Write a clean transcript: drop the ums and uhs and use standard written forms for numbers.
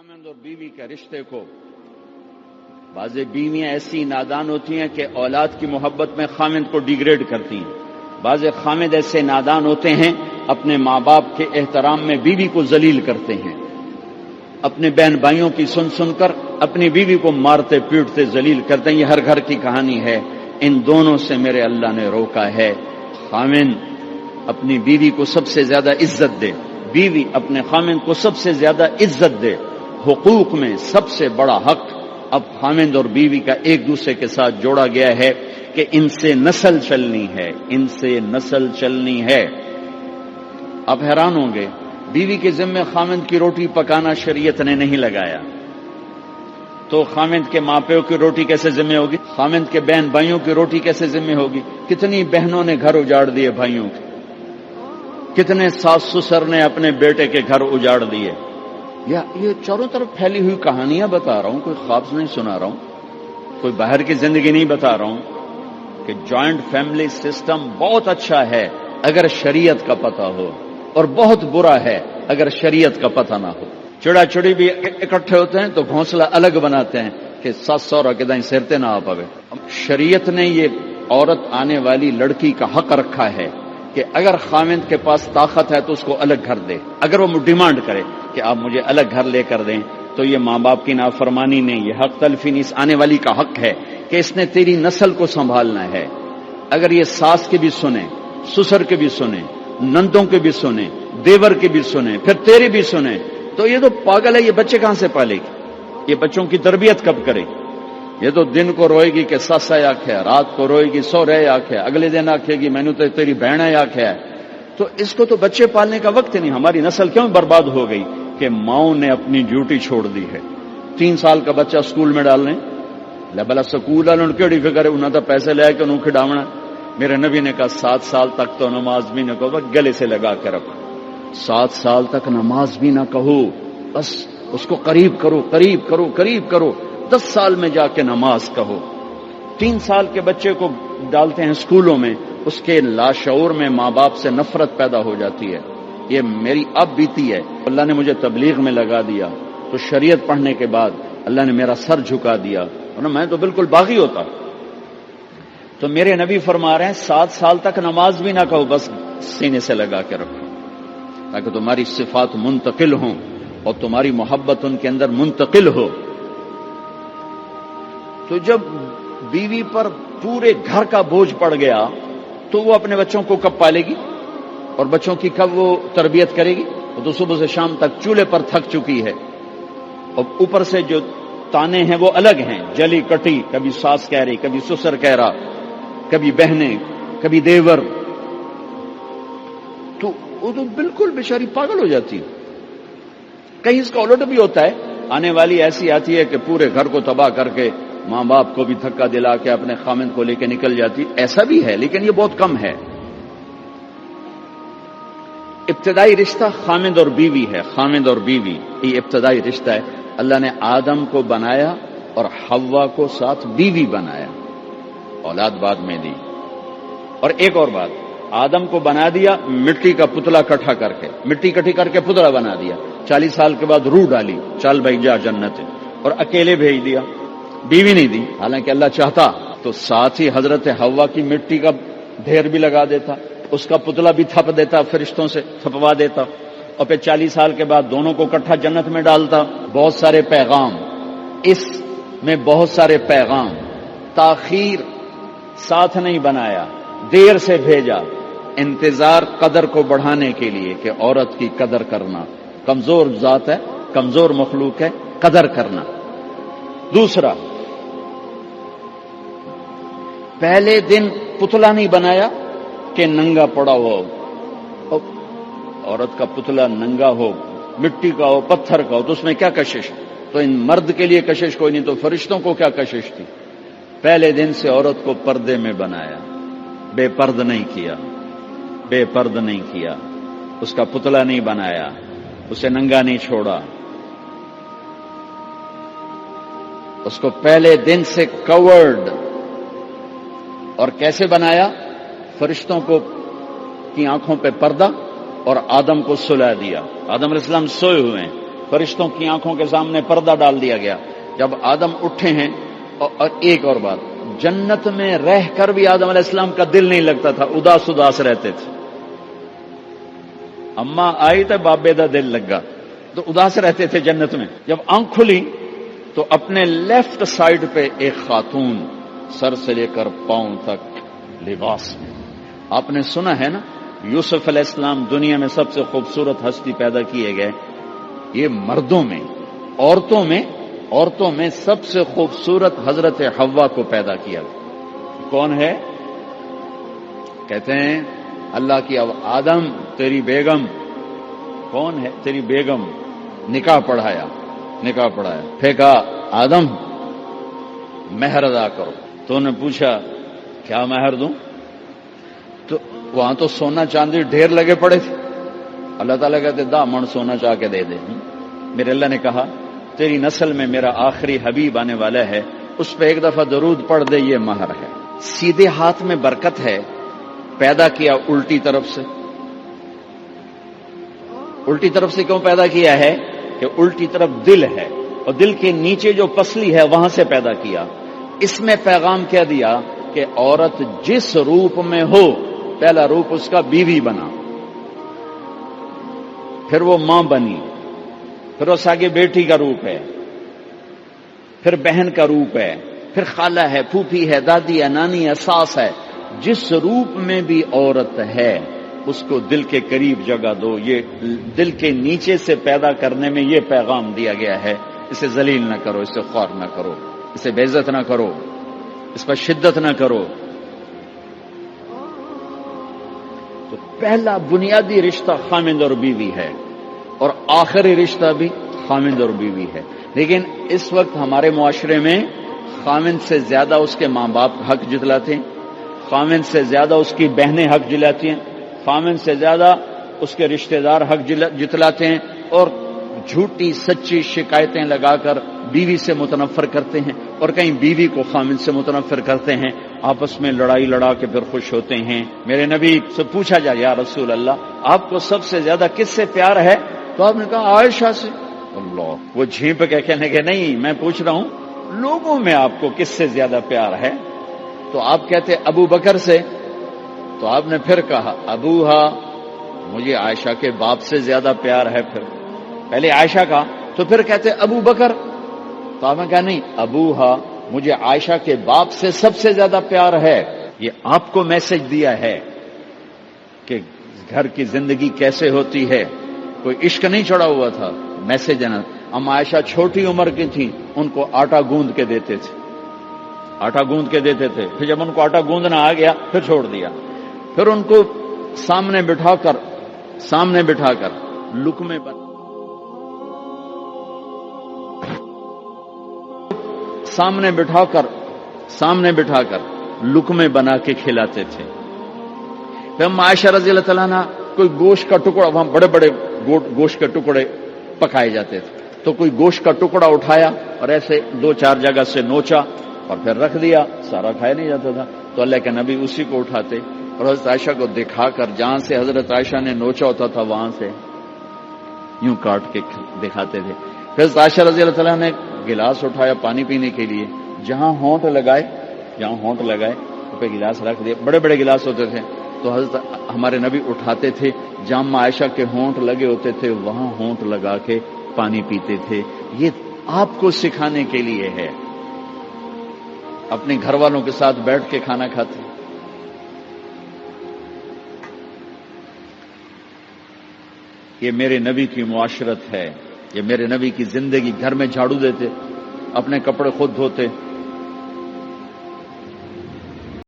خامند اور بیوی کے رشتے کو بعض بیویاں ایسی نادان ہوتی ہیں کہ اولاد کی محبت میں خامند کو ڈیگریڈ کرتی ہیں، بعض خامند ایسے نادان ہوتے ہیں اپنے ماں باپ کے احترام میں بیوی کو ذلیل کرتے ہیں، اپنے بہن بھائیوں کی سن سن کر اپنی بیوی کو مارتے پیٹتے ذلیل کرتے ہیں۔ یہ ہر گھر کی کہانی ہے۔ ان دونوں سے میرے اللہ نے روکا ہے۔ خامند اپنی بیوی کو سب سے زیادہ عزت دے، بیوی اپنے خامند کو سب سے زیادہ عزت دے۔ حقوق میں سب سے بڑا حق اب خامند اور بیوی کا ایک دوسرے کے ساتھ جوڑا گیا ہے کہ ان سے نسل چلنی ہے، ان سے نسل چلنی ہے۔ آپ حیران ہوں گے، بیوی کے ذمہ خامند کی روٹی پکانا شریعت نے نہیں لگایا، تو خامند کے ماں پیو کی روٹی کیسے ذمہ ہوگی؟ خامند کے بہن بھائیوں کی روٹی کیسے ذمہ ہوگی؟ کتنی بہنوں نے گھر اجاڑ دیے بھائیوں کے، کتنے ساس سسر نے اپنے بیٹے کے گھر اجاڑ دیے۔ یہ چاروں طرف پھیلی ہوئی کہانیاں بتا رہا ہوں، کوئی خواب نہیں سنا رہا ہوں، کوئی باہر کی زندگی نہیں بتا رہا ہوں کہ جوائنٹ فیملی سسٹم بہت اچھا ہے اگر شریعت کا پتہ ہو، اور بہت برا ہے اگر شریعت کا پتہ نہ ہو۔ چڑا چڑی بھی اکٹھے ہوتے ہیں تو گھونسلہ الگ بناتے ہیں کہ ساس سورا کے دائیں سرتے نہ آ پاوے۔ شریعت نے یہ عورت آنے والی لڑکی کا حق رکھا ہے کہ اگر خامند کے پاس طاقت ہے تو اس کو الگ گھر دے۔ اگر وہ ڈیمانڈ کرے کہ آپ مجھے الگ گھر لے کر دیں تو یہ ماں باپ کی نافرمانی نہیں، یہ حق تلفی نہیں، اس آنے والی کا حق ہے کہ اس نے تیری نسل کو سنبھالنا ہے۔ اگر یہ ساس کے بھی سنیں، سسر کے بھی سنیں، نندوں کے بھی سنیں، دیور کے بھی سنیں، پھر تیرے بھی سنیں، تو یہ تو پاگل ہے، یہ بچے کہاں سے پالے گی؟ یہ بچوں کی تربیت کب کرے گی؟ یہ تو دن کو روئے گی کہ سس ہے آکھے، رات کو روئے گی سو رہے آکھے، اگلے دن آکھے گی میں نے تو تیری بہن ہے آکھے ہے۔ تو اس کو تو بچے پالنے کا وقت نہیں۔ ہماری نسل کیوں برباد ہو گئی کہ ماؤں نے اپنی ڈیوٹی چھوڑ دی ہے۔ 3 سال کا بچہ سکول میں ڈالنے بلا سکول والوں کیڑی فکر ہے، انہوں نے پیسے لے کے انہوں کھڈاونا۔ میرے نبی نے کہا 7 سال تک تو نماز بھی نہ کہو، گلے سے لگا کے رکھو۔ 7 سال تک نماز بھی نہ کہو، بس اس کو قریب کرو قریب کرو قریب کرو، 10 سال میں جا کے نماز کہو۔ 3 سال کے بچے کو ڈالتے ہیں اسکولوں میں، اس کے لاشعور میں ماں باپ سے نفرت پیدا ہو جاتی ہے۔ یہ میری اب بیتی ہے، اللہ نے مجھے تبلیغ میں لگا دیا تو شریعت پڑھنے کے بعد اللہ نے میرا سر جھکا دیا، ورنہ میں تو بالکل باغی ہوتا۔ تو میرے نبی فرما رہے ہیں 7 سال تک نماز بھی نہ کہو، بس سینے سے لگا کے رکھو تاکہ تمہاری صفات منتقل ہوں اور تمہاری محبت ان کے اندر منتقل ہو۔ تو جب بیوی پر پورے گھر کا بوجھ پڑ گیا تو وہ اپنے بچوں کو کب پالے گی اور بچوں کی کب وہ تربیت کرے گی؟ وہ تو صبح سے شام تک چولہے پر تھک چکی ہے، اور اوپر سے جو تانے ہیں وہ الگ ہیں، جلی کٹی، کبھی ساس کہہ رہی، کبھی سسر کہہ رہا، کبھی بہنیں، کبھی دیور، تو وہ تو بالکل بیچاری پاگل ہو جاتی ہے۔ کہیں اس کا الٹ بھی ہوتا ہے، آنے والی ایسی آتی ہے کہ پورے گھر کو تباہ کر کے ماں باپ کو بھی دھکا دلا کے اپنے خامند کو لے کے نکل جاتی، ایسا بھی ہے لیکن یہ بہت کم ہے۔ ابتدائی رشتہ خامند اور بیوی ہے، خامند اور بیوی یہ ابتدائی رشتہ ہے۔ اللہ نے آدم کو بنایا اور حوا کو ساتھ بیوی بنایا، اولاد بعد میں دی۔ اور ایک اور بات، آدم کو بنا دیا مٹی کا پتلا کٹھا کر کے، مٹی کٹھی کر کے پتلا بنا دیا، 40 سال کے بعد روح ڈالی، چل بھائی جا جنت، اور اکیلے بھیج دیا، بیوی نہیں دی۔ حالانکہ اللہ چاہتا تو ساتھ ہی حضرت حوا کی مٹی کا ڈھیر بھی لگا دیتا، اس کا پتلا بھی تھپ دیتا، فرشتوں سے تھپوا دیتا، اور پھر 40 سال کے بعد دونوں کو اکٹھا جنت میں ڈالتا۔ بہت سارے پیغام، اس میں بہت سارے پیغام، تاخیر ساتھ نہیں بنایا، دیر سے بھیجا، انتظار قدر کو بڑھانے کے لیے کہ عورت کی قدر کرنا، کمزور ذات ہے، کمزور مخلوق ہے، قدر کرنا۔ دوسرا، پہلے دن پتلا نہیں بنایا کہ ننگا پڑا ہو، عورت کا پتلا ننگا ہو، مٹی کا ہو، پتھر کا ہو، تو اس میں کیا کشش؟ تو ان مرد کے لیے کشش کوئی نہیں، تو فرشتوں کو کیا کشش تھی؟ پہلے دن سے عورت کو پردے میں بنایا، بے پرد نہیں کیا، بے پرد نہیں کیا، اس کا پتلا نہیں بنایا، اسے ننگا نہیں چھوڑا، اس کو پہلے دن سے کورڈ۔ اور کیسے بنایا؟ فرشتوں کو کی آنکھوں پہ پردہ اور آدم کو سلا دیا۔ آدم علیہ السلام سوئے ہوئے ہیں، فرشتوں کی آنکھوں کے سامنے پردہ ڈال دیا گیا. جب آدم اٹھے ہیں. اور ایک اور بات، جنت میں رہ کر بھی آدم علیہ السلام کا دل نہیں لگتا تھا، اداس اداس رہتے تھے. اماں آئی تو بابے دا دل لگا، تو اداس رہتے تھے جنت میں. جب آنکھ کھلی تو اپنے لیفٹ سائیڈ پہ ایک خاتون سر سے لے کر پاؤں تک لباس میں. آپ نے سنا ہے نا، یوسف علیہ السلام دنیا میں سب سے خوبصورت ہستی پیدا کیے گئے. یہ مردوں میں، عورتوں میں سب سے خوبصورت حضرت حوا کو پیدا کیا. کون ہے؟ کہتے ہیں اللہ کی آدم تیری بیگم. کون ہے تیری بیگم؟ نکاح پڑھایا. پھینکا آدم مہر ادا کرو. تو نے پوچھا کیا مہر دوں؟ تو وہاں تو سونا چاندی ڈھیر لگے پڑے تھے. اللہ تعالیٰ کہتے دا من سونا چاہ کے دے دے. میرے اللہ نے کہا تیری نسل میں میرا آخری حبیب آنے والا ہے، اس پہ ایک دفعہ درود پڑھ دے، یہ مہر ہے. سیدھے ہاتھ میں برکت ہے. پیدا کیا الٹی طرف سے. الٹی طرف سے کیوں پیدا کیا ہے؟ کہ الٹی طرف دل ہے، اور دل کے نیچے جو پسلی ہے وہاں سے پیدا کیا. اس میں پیغام کیا دیا کہ عورت جس روپ میں ہو، پہلا روپ اس کا بیوی بنا، پھر وہ ماں بنی، پھر وہ ساگے بیٹی کا روپ ہے، پھر بہن کا روپ ہے، پھر خالہ ہے، پھوپھی ہے، دادی ہے، نانی ہے، ساس ہے. جس روپ میں بھی عورت ہے اس کو دل کے قریب جگہ دو. یہ دل کے نیچے سے پیدا کرنے میں یہ پیغام دیا گیا ہے. اسے ذلیل نہ کرو، اسے خوار نہ کرو، اسے بے عزت نہ کرو، اس پر شدت نہ کرو. تو پہلا بنیادی رشتہ خامند اور بیوی ہے، اور آخری رشتہ بھی خامند اور بیوی ہے. لیکن اس وقت ہمارے معاشرے میں خامند سے زیادہ اس کے ماں باپ حق جتلاتے ہیں، خامند سے زیادہ اس کی بہنیں حق جلاتی ہیں، خامند سے زیادہ اس کے رشتہ دار حق جتلاتے ہیں، اور جھوٹی سچی شکایتیں لگا کر بیوی سے متنفر کرتے ہیں، اور کہیں بیوی کو خامند سے متنفر کرتے ہیں. آپس میں لڑائی لڑا کے پھر خوش ہوتے ہیں. میرے نبی سے پوچھا جائے یا رسول اللہ آپ کو سب سے زیادہ کس سے پیار ہے؟ تو آپ نے کہا عائشہ سے. اللہ، وہ جھیپ کے کہنے کہ نہیں، میں پوچھ رہا ہوں لوگوں میں آپ کو کس سے زیادہ پیار ہے؟ تو آپ کہتے ابو بکر سے. تو آپ نے پھر کہا ابوہا، مجھے عائشہ کے باپ سے زیادہ پیار ہے. پھر پہلے عائشہ کا، تو پھر کہتے ابو بکر. تو آپ نے کہا نہیں، ابوہا، مجھے عائشہ کے باپ سے سب سے زیادہ پیار ہے. یہ آپ کو میسج دیا ہے کہ گھر کی زندگی کیسے ہوتی ہے. کوئی عشق نہیں چڑھا ہوا تھا، میسج ہے نا. ہم عائشہ چھوٹی عمر کی تھی، ان کو آٹا گوندھ کے دیتے تھے، پھر جب ان کو آٹا گوندنا آ گیا پھر چھوڑ دیا. پھر ان کو سامنے بٹھا کر لقمے سامنے بٹھا کر لقمے بنا کے کھلاتے تھے. پھر ہم عائشہ رضی اللہ تعالیٰ عنہ کوئی گوشت کا ٹکڑا، وہاں بڑے بڑے گوشت کے ٹکڑے پکائے جاتے تھے، تو کوئی گوشت کا ٹکڑا اٹھایا اور ایسے 2-4 جگہ سے نوچا اور پھر رکھ دیا. سارا کھایا نہیں جاتا تھا، تو اللہ کے نبی اسی کو اٹھاتے اور حضرت عائشہ کو دکھا کر، جہاں سے حضرت عائشہ نے نوچا ہوتا تھا وہاں سے یوں کاٹ کے دکھاتے تھے. پھر حضرت عائشہ رضی اللہ تعالیٰ نے گلاس اٹھایا پانی پینے کے لیے، جہاں ہونٹ لگائے تو پہ گلاس رکھ دیا. بڑے بڑے گلاس ہوتے تھے، تو حضرت ہمارے نبی اٹھاتے تھے، جہاں عائشہ کے ہونٹ لگے ہوتے تھے وہاں ہونٹ لگا کے پانی پیتے تھے. یہ آپ کو سکھانے کے لیے ہے. اپنے گھر والوں کے ساتھ بیٹھ کے کھانا کھاتے. یہ میرے نبی کی معاشرت ہے، یہ میرے نبی کی زندگی. گھر میں جھاڑو دیتے، اپنے کپڑے خود دھوتے،